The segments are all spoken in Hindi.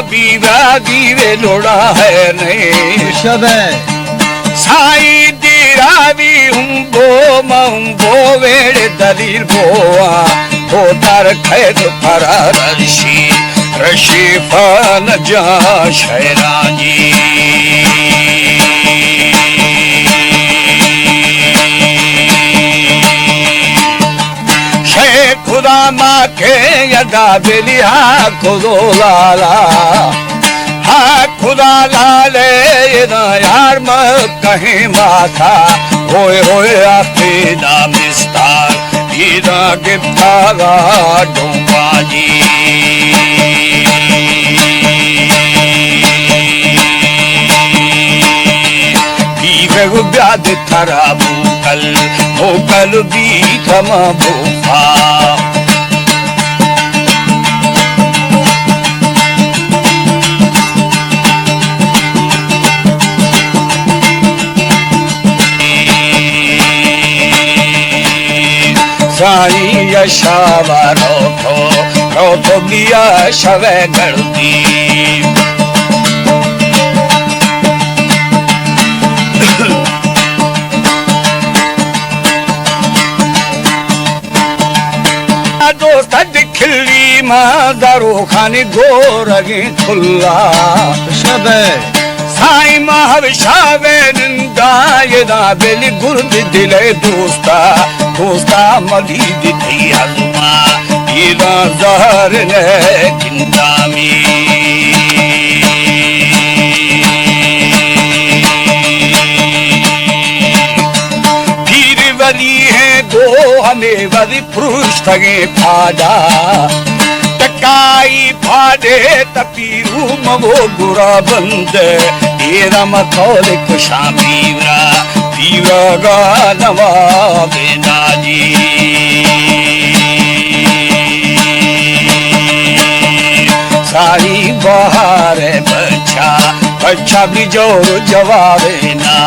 बीवा दीवे लोड़ा है नहीं शबे साई दीरावी बो वेड़े दलील बोआ हो तार खैद फरा रशी फन जा शहराजी शेख खुदा माँ के यदा बेलिया खुदो लाला हा खुदा लाले यार म कहीं माथा होए होए आते ना मिस्तार ईदा गिफ्तारा डोंबाजी बीवे ब्याद थरा भूकल भी थमा भूखा साई यशावा रोथो दिया शवे गलती दोस्त दिखली माँ दारू खानी गोरगी खुल्ला शबे साई महाविशावे निंदा ये ना बेली गुर्द दिले दोस्ता मदीद थी हलमा ईदा जहर ने किंदामी पीर वली है दो हमें वली पुरुष थगे फाड़ा टकाई फाड़े तपीरू मवो गुरा बंद तेरा मथौल खुशा पीवरा गानवा बेनाजी सारी बहार बच्चा भी जोर जवाबे ना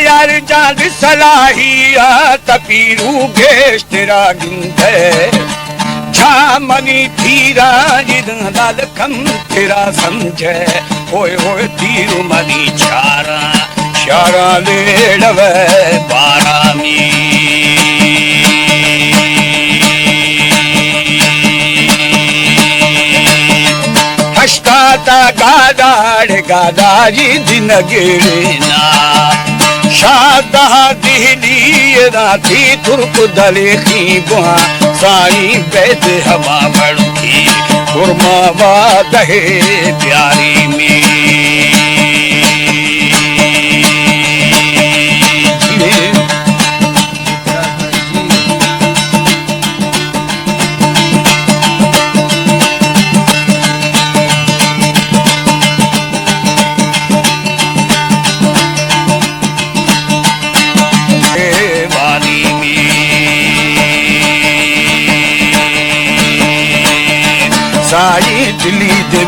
यार जान सलाहिया तपीरू गेश तेरा गिंधे झामनी थीरा जिदन लाल कम तेरा समझे होए होए तीरू मनी शारा लेड़वे बारा में हस्ता ता गादारी दिन गिरना शादा दिली राती तुर्क दले की बुआ साई बैद हवा बड़की खुरमा बात है प्यारी में साई दिली दे